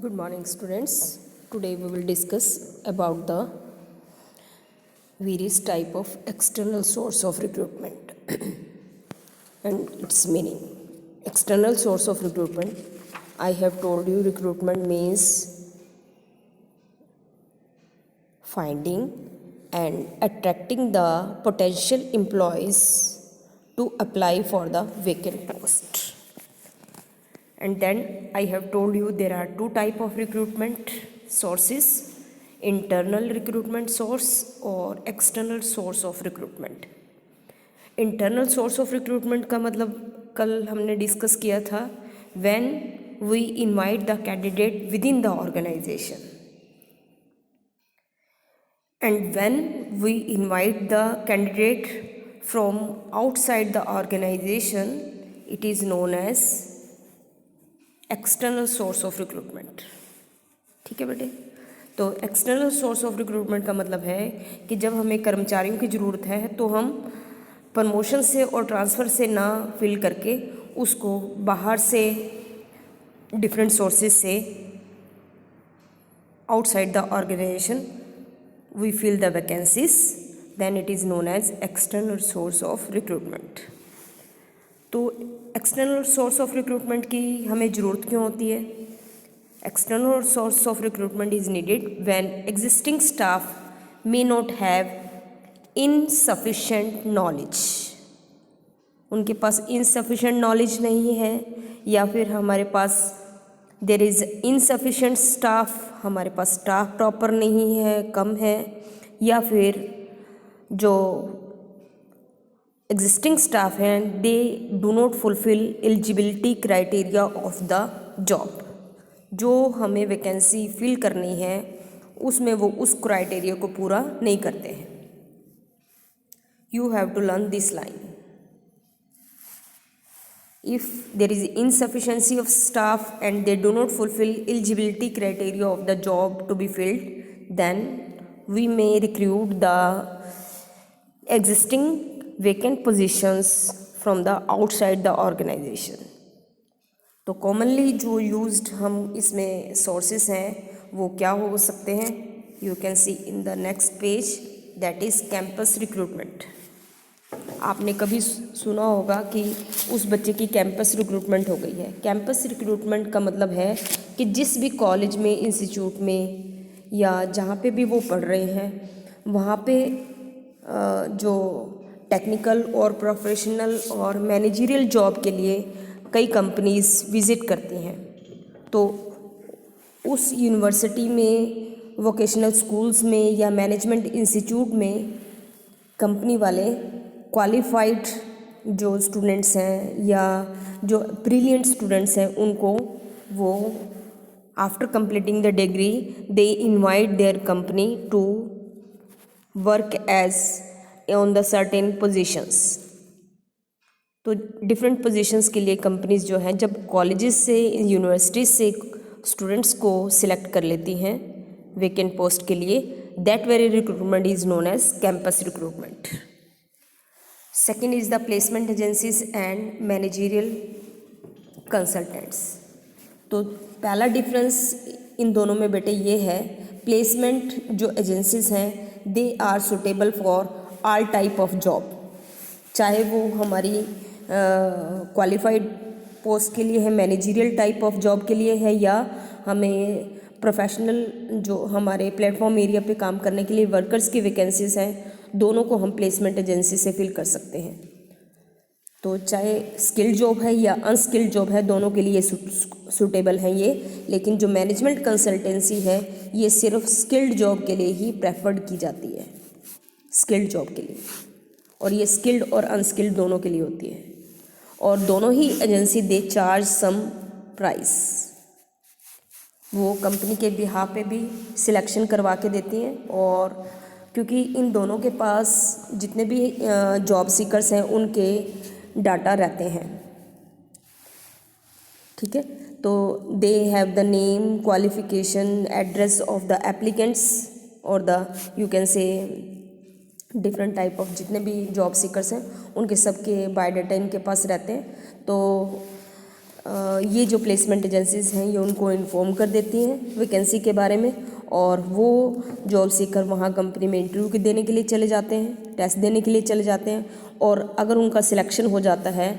Good morning, students. Today we will discuss about the various type of external source of recruitment and its meaning. External source of recruitment. I have told you recruitment means finding and attracting the potential employees to apply for the vacant post. And then I have told you there are two type of recruitment sources, internal recruitment source or external source of recruitment. Internal source of recruitment का मतलब कल हमने discuss किया था when we invite the candidate within the organization and when we invite the candidate from outside the organization it is known as external source of recruitment. ठीक है बेटे, तो एक्सटर्नल सोर्स ऑफ रिक्रूटमेंट का मतलब है कि जब हमें कर्मचारियों की ज़रूरत है तो हम प्रमोशन से और ट्रांसफ़र से ना फिल करके उसको बाहर से डिफरेंट सोर्सेज से outside the organization we fill the vacancies, then it is known as external source of recruitment. तो एक्सटर्नल सोर्स ऑफ रिक्रूटमेंट की हमें ज़रूरत क्यों होती है? External source of recruitment is needed when existing staff may not have insufficient knowledge. उनके पास insufficient knowledge नहीं है, या फिर हमारे पास देयर इज़ इनसफिशेंट स्टाफ, हमारे पास स्टाफ प्रॉपर नहीं है, कम है, या फिर जो एग्जिस्टिंग स्टाफ हैं दे do not fulfil eligibility criteria of the job. जो हमें वैकेंसी फिल करनी है उसमें वो उस क्राइटेरिया को पूरा नहीं करते हैं। You have to learn this line. If there is insufficiency of staff and they do not fulfil eligibility criteria of the job to be filled, then we may recruit the existing vacant positions from the outside the organization। तो commonly जो used हम इसमें sources हैं वो क्या हो सकते हैं? You can see in the next page, that is campus recruitment. आपने कभी सुना होगा कि उस बच्चे की कैंपस रिक्रूटमेंट हो गई है। कैंपस रिक्रूटमेंट का मतलब है कि जिस भी कॉलेज में, इंस्टीट्यूट में या जहाँ पे भी वो पढ़ रहे हैं वहाँ पे जो टेक्निकल और प्रोफेशनल और मैनेजरियल जॉब के लिए कई कंपनीज़ विज़िट करती हैं। तो उस यूनिवर्सिटी में, वोकेशनल स्कूल्स में या मैनेजमेंट इंस्टीट्यूट में कंपनी वाले क्वालिफाइड जो स्टूडेंट्स हैं या जो ब्रिलियंट स्टूडेंट्स हैं उनको वो after completing the degree they invite their company to work as on the certain positions. तो डिफरेंट पोजीशंस के लिए कंपनीज जो हैं जब कॉलेजेस से, यूनिवर्सिटीज से स्टूडेंट्स को सिलेक्ट कर लेती हैं वेकेंट पोस्ट के लिए, that very recruitment is known as campus recruitment. Second is the placement agencies and managerial consultants. तो पहला डिफरेंस इन दोनों में बेटे ये है, प्लेसमेंट जो एजेंसीज हैं they are suitable for all type of job, चाहे वो हमारी क्वालिफाइड पोस्ट के लिए है, मैनेजरियल टाइप ऑफ जॉब के लिए है, या हमें प्रोफेशनल जो हमारे प्लेटफॉर्म एरिया पे काम करने के लिए वर्कर्स की वैकेंसीज हैं, दोनों को हम प्लेसमेंट एजेंसी से फिल कर सकते हैं। तो चाहे स्किल्ड जॉब है या अनस्किल्ड जॉब है, दोनों के लिए सूटेबल हैं ये। लेकिन जो मैनेजमेंट कंसल्टेंसी है ये सिर्फ स्किल्ड जॉब के लिए ही प्रेफर्ड की जाती है, स्किल्ड जॉब के लिए, और ये स्किल्ड और अनस्किल्ड दोनों के लिए होती है। और दोनों ही agency they charge some price, वो कंपनी के बिहाफ पे भी सिलेक्शन करवा के देती हैं। और क्योंकि इन दोनों के पास जितने भी जॉब सीकर्स हैं उनके डाटा रहते हैं, ठीक है, तो they have the name, qualification, address of the applicants और the you can say different type of जितने भी जॉब सीकर्स हैं उनके सबके बायोडाटा इनके पास रहते हैं। तो ये जो प्लेसमेंट एजेंसीज़ हैं ये उनको इन्फॉर्म कर देती हैं वैकेंसी के बारे में, और वो जॉब सीकर वहाँ कंपनी में इंटरव्यू देने के लिए चले जाते हैं, टेस्ट देने के लिए चले जाते हैं, और अगर उनका सिलेक्शन हो जाता है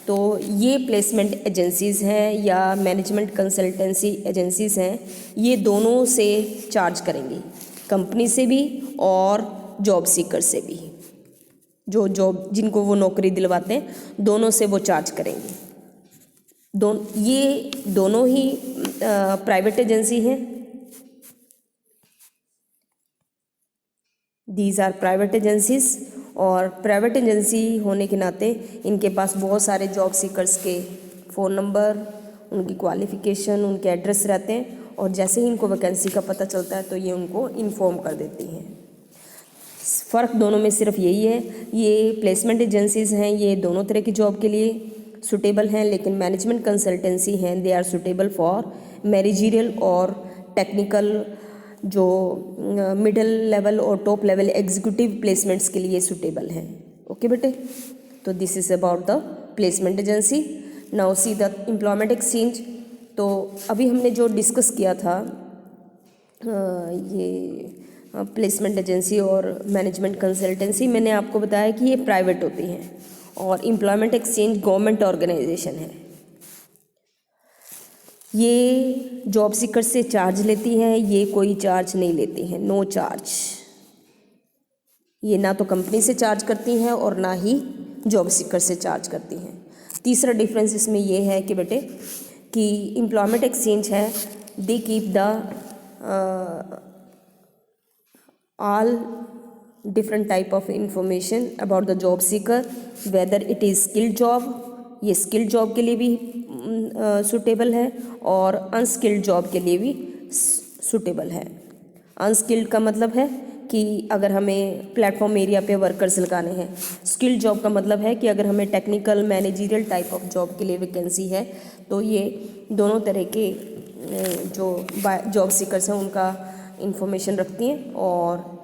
तो ये प्लेसमेंट एजेंसीज़ हैं या मैनेजमेंट कंसल्टेंसी एजेंसीज़ हैं, ये दोनों से चार्ज करेंगी, कंपनी से भी और जॉब सीकर से भी। जो जॉब जिनको वो नौकरी दिलवाते हैं दोनों से वो चार्ज करेंगे। ये दोनों ही प्राइवेट एजेंसी हैं, दीज आर प्राइवेट एजेंसीज, और प्राइवेट एजेंसी होने के नाते इनके पास बहुत सारे जॉब सीकर्स के फ़ोन नंबर, उनकी क्वालिफ़िकेशन, उनके एड्रेस रहते हैं, और जैसे ही इनको वैकेंसी का पता चलता है तो ये उनको इन्फॉर्म कर देती हैं। फ़र्क दोनों में सिर्फ यही है, ये प्लेसमेंट एजेंसीज़ हैं ये दोनों तरह की जॉब के लिए सुटेबल हैं, लेकिन मैनेजमेंट कंसल्टेंसी हैं they are suitable for managerial और टेक्निकल, जो मिडिल लेवल और टॉप लेवल एग्जीक्यूटिव प्लेसमेंट्स के लिए सुटेबल हैं। ओके बेटे, तो this is about the placement agency. Now see the employment exchange. तो अभी हमने जो डिस्कस किया था ये प्लेसमेंट एजेंसी और मैनेजमेंट कंसल्टेंसी, मैंने आपको बताया कि ये प्राइवेट होती हैं, और एम्प्लॉयमेंट एक्सचेंज गवर्नमेंट ऑर्गेनाइजेशन है। ये जॉब सीकर से चार्ज लेती हैं, ये कोई चार्ज नहीं लेती हैं, नो चार्ज। ये ना तो कंपनी से चार्ज करती हैं और ना ही जॉब सीकर से चार्ज करती हैं। तीसरा डिफरेंस इसमें ये है कि बेटे कि एम्प्लॉयमेंट एक्सचेंज है they keep the all different type of information about the job seeker, whether it is skilled job, ये skilled job के लिए भी suitable है, और unskilled job के लिए भी suitable है। unskilled का मतलब है कि अगर हमें प्लेटफॉर्म एरिया पे वर्कर्स लगाने हैं, स्किल्ड जॉब का मतलब है कि अगर हमें technical managerial type of job के लिए वैकेंसी है, तो ये दोनों तरह के जो जॉब सीकर्स हैं उनका इंफॉर्मेशन रखती हैं, और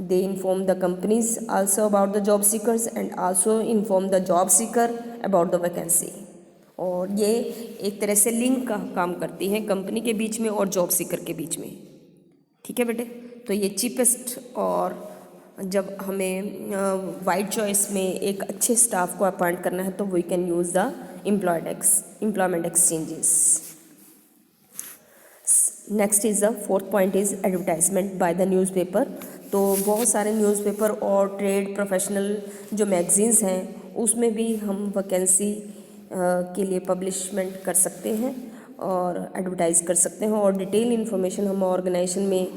they inform the companies also about the job seekers and also inform the job Sikar about the vacancy. और ये एक तरह से लिंक का काम करती हैं कंपनी के बीच में और जॉब सीकर के बीच में। ठीक है बेटे, तो ये चीपेस्ट, और जब हमें वाइड चॉइस में एक अच्छे स्टाफ को अपॉइंट करना है तो we can use the employment exchanges. Next is the fourth point is advertisement by the newspaper. तो बहुत सारे न्यूज़पेपर और ट्रेड प्रोफेशनल जो मैगजीन्स हैं उसमें भी हम वैकेंसी के लिए पब्लिशमेंट कर सकते हैं और एडवर्टाइज़ कर सकते हैं, और डिटेल इन्फॉर्मेशन हम ऑर्गेनाइजेशन में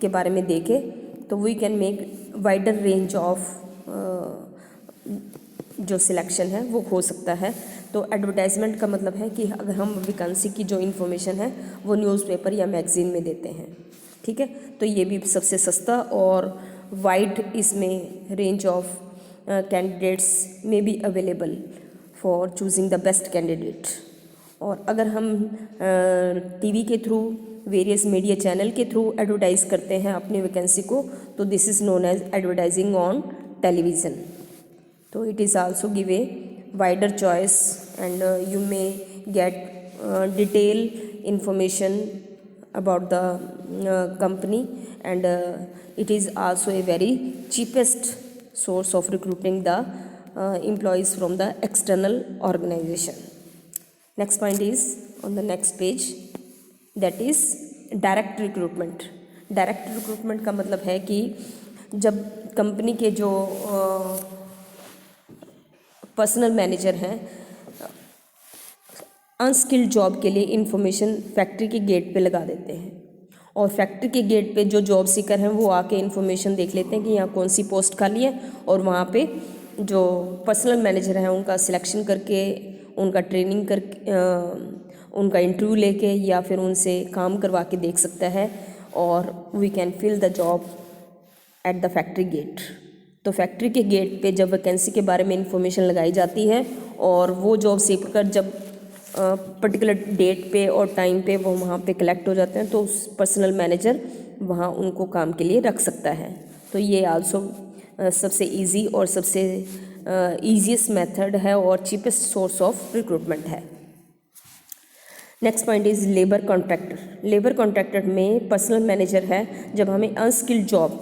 के बारे में देखें तो we can make wider range of जो सिलेक्शन है वो हो सकता है। तो एडवर्टाइजमेंट का मतलब है कि अगर हम वैकेंसी की जो इन्फॉर्मेशन है वो न्यूज़पेपर या मैगज़ीन में देते हैं। ठीक है, तो ये भी सबसे सस्ता और वाइड इसमें रेंज ऑफ कैंडिडेट्स में भी available for choosing the best candidate. और अगर हम टीवी के थ्रू, वेरियस मीडिया चैनल के थ्रू एडवर्टाइज़ करते हैं अपनी वैकेंसी को, तो this is known as advertising on television. तो it is also give a wider choice and you may get detailed information about the company, and it is also a very cheapest source of recruiting the employees from the external organization. Next point is on the next page, that is direct recruitment. Direct recruitment का मतलब है कि जब company के जो personal manager हैं unskilled job के लिए इन्फॉर्मेशन फैक्ट्री के गेट पे लगा देते हैं, और फैक्ट्री के गेट पे जो जॉब सीकर हैं वो आके इन्फॉर्मेशन देख लेते हैं कि यहाँ कौन सी पोस्ट खाली है, और वहाँ पे जो पर्सनल मैनेजर हैं उनका सिलेक्शन करके, उनका ट्रेनिंग करके, उनका इंटरव्यू लेके या फिर उनसे काम करवा के देख सकता है, और we can fill the job at the factory gate. तो फैक्ट्री के गेट पे जब वैकेंसी के बारे में इंफॉर्मेशन लगाई जाती है और वो जॉब सीकर जब पर्टिकुलर डेट पे और टाइम पे वो वहाँ पे कलेक्ट हो जाते हैं, तो उस पर्सनल मैनेजर वहाँ उनको काम के लिए रख सकता है। तो ये आल्सो सबसे इजी और सबसे ईजीएस्ट मेथड है और चीपेस्ट सोर्स ऑफ रिक्रूटमेंट है। Next point is labour contractor. Labour contractor में पर्सनल मैनेजर है जब हमें अनस्किल्ड जॉब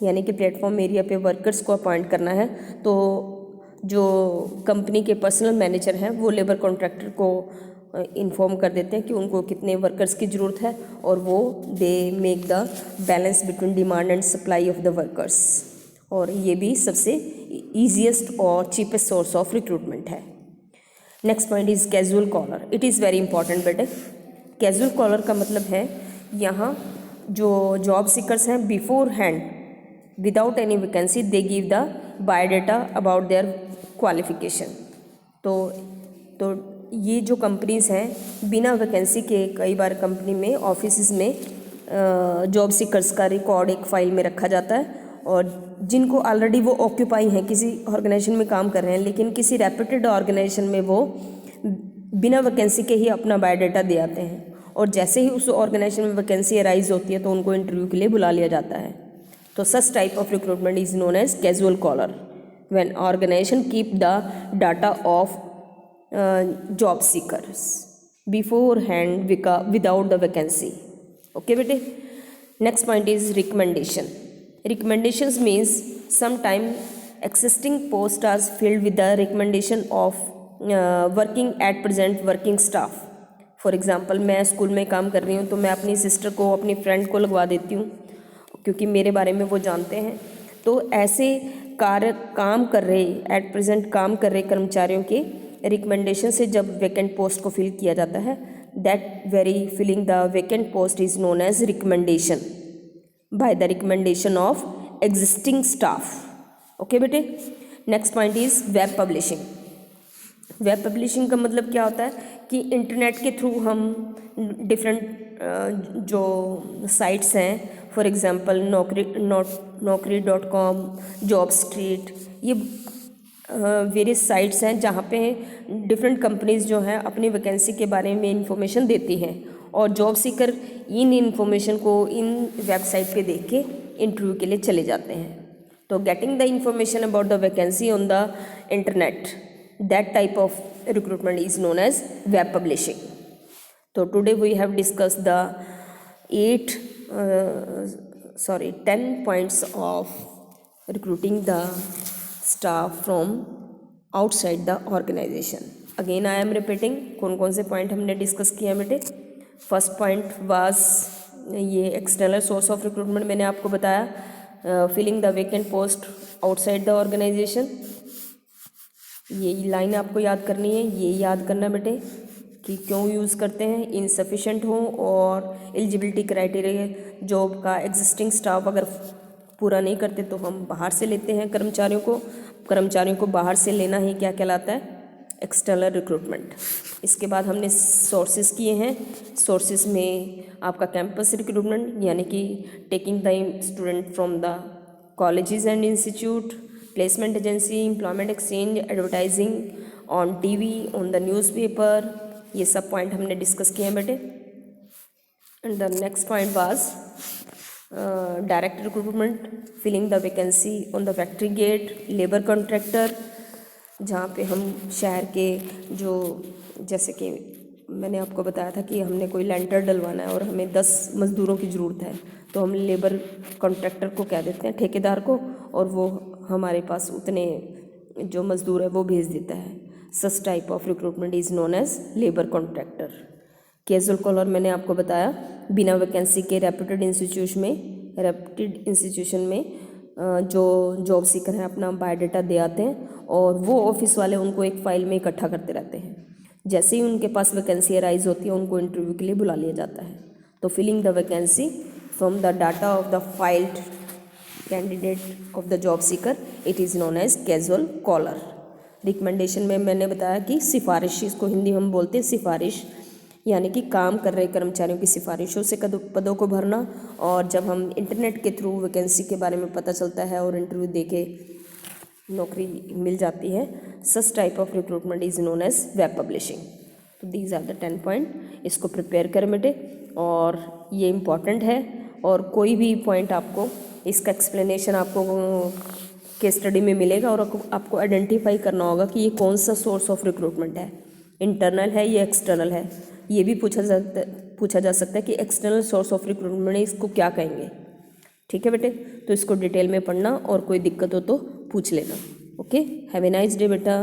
यानी कि प्लेटफॉर्म एरिया पे वर्कर्स को अपॉइंट करना है, तो जो कंपनी के पर्सनल मैनेजर हैं वो लेबर कॉन्ट्रैक्टर को इन्फॉर्म कर देते हैं कि उनको कितने वर्कर्स की ज़रूरत है, और वो they make the balance between demand and supply of the workers. और ये भी सबसे ईजीएस्ट और चीपेस्ट सोर्स ऑफ रिक्रूटमेंट है। Next point is casual caller. It is very important बेटे। कैजुअल कॉलर का मतलब है यहाँ जो जॉब सीकर्स हैं before hand without any vacancy they give the biodata about their qualification. तो ये जो कंपनीज़ हैं बिना वैकेंसी के कई बार कंपनी में ऑफिस में जॉब सीकर्स का रिकॉर्ड एक फ़ाइल में रखा जाता है, और जिनको ऑलरेडी वो ऑक्यूपाई हैं किसी ऑर्गेनाइजेशन में काम कर रहे हैं, लेकिन किसी रेप्यूटेड ऑर्गेनाइजेशन में वो बिना वैकेंसी के ही अपना बायोडाटा दे आते हैं, और जैसे ही उस ऑर्गेनाइजेशन में वैकेंसी अराइज होती है तो उनको इंटरव्यू के लिए बुला लिया जाता है। तो such type of recruitment is known as casual caller when organisation keep the data of job seekers before hand without the vacancy. Okay बेटे। Next point is recommendation. Recommendations means sometime existing posts are filled with the recommendation of working at present working staff. For example मैं school में काम कर रही हूँ तो मैं अपनी सिस्टर को अपनी फ्रेंड को लगवा देती हूँ क्योंकि मेरे बारे में वो जानते हैं। तो ऐसे काम कर रहे एट प्रेजेंट काम कर रहे कर्मचारियों के रिकमेंडेशन से जब वैकेंट पोस्ट को फिल किया जाता है, that very filling the vacant post is known as recommendation by the recommendation of existing staff. Okay बेटे। Next point is web publishing. Web publishing का मतलब क्या होता है कि इंटरनेट के थ्रू हम डिफरेंट जो साइट्स हैं, फॉर एग्जांपल नौकरी.com, जॉब स्ट्रीट, ये वेरियस साइट्स हैं जहाँ पे डिफरेंट कंपनीज़ जो हैं अपनी वैकेंसी के बारे में इंफॉर्मेशन देती हैं, और जॉब सीकर इन इन्फॉर्मेशन को इन वेबसाइट पे देख के इंटरव्यू के लिए चले जाते हैं। तो getting the information about the vacancy on the internet, that type of recruitment is known as web publishing. तो today we have discuss the 10 points of recruiting the staff from outside the organisation. Again I am repeating कौन कौन से point हमने discuss किए हैं बेटे। First point was ये external source of recruitment, मैंने आपको बताया, filling the vacant post outside the organisation. ये लाइन आपको याद करनी है, ये याद करना बेटे कि क्यों यूज़ करते हैं, इनसफिशेंट हो और एलिजिबिलिटी क्राइटेरिया जॉब का एग्जिस्टिंग स्टाफ अगर पूरा नहीं करते तो हम बाहर से लेते हैं कर्मचारियों को बाहर से लेना ही क्या कहलाता है, एक्सटर्नल रिक्रूटमेंट। इसके बाद हमने सोर्सेज किए हैं। सोर्सेज में आपका कैंपस रिक्रूटमेंट यानी कि taking the student from the colleges and institute, placement agency, employment exchange, advertising on TV, on the newspaper, ये सब पॉइंट हमने डिस्कस किए हैं बेटे। And the next point was direct recruitment, filling the vacancy on the factory gate, labour contractor, जहाँ पे हम शहर के जो जैसे कि मैंने आपको बताया था कि हमने कोई लेंटर डलवाना है और हमें 10 मज़दूरों की ज़रूरत है, तो हम लेबर कॉन्ट्रैक्टर को कह देते हैं, ठेकेदार को, और वो हमारे पास उतने जो मज़दूर है वो भेज देता है। Such type of recruitment is known as labour contractor. Casual caller मैंने आपको बताया, बिना वैकेंसी के रेप्यूटेड इंस्टीट्यूशन में जो जॉब सीकर हैं अपना बायोडाटा दे आते हैं, और वो ऑफिस वाले उनको एक फ़ाइल में इकट्ठा करते रहते हैं। जैसे ही उनके पास वैकेंसी अराइज होती है उनको इंटरव्यू के लिए बुला लिया जाता है। तो filling the vacancy from the data of the filed candidate of the job seeker, it is known as casual caller. Recommendation में मैंने बताया कि सिफारिश, इसको हिंदी में हम बोलते हैं सिफारिश, यानी कि काम कर रहे कर्मचारियों की सिफारिशों से पदों को भरना, और जब हम इंटरनेट के थ्रू वैकेंसी के बारे में पता चलता है और इंटरव्यू देके नौकरी मिल जाती है, such type of recruitment is known as web publishing. तो दीज आर द 10 पॉइंट, इसको प्रिपेयर कर बेटे, और ये इम्पॉर्टेंट है। और कोई भी पॉइंट आपको इसका एक्सप्लेनेशन आपको केस स्टडी में मिलेगा, और आपको आइडेंटिफाई करना होगा कि ये कौन सा सोर्स ऑफ रिक्रूटमेंट है। इंटरनल है या एक्सटर्नल है, ये भी पूछा जा सकता है कि एक्सटर्नल सोर्स ऑफ रिक्रूटमेंट में इसको क्या कहेंगे। ठीक है बेटे, तो इसको डिटेल में पढ़ना और कोई दिक्कत हो तो पूछ लेना। Okay, have a nice day बेटा।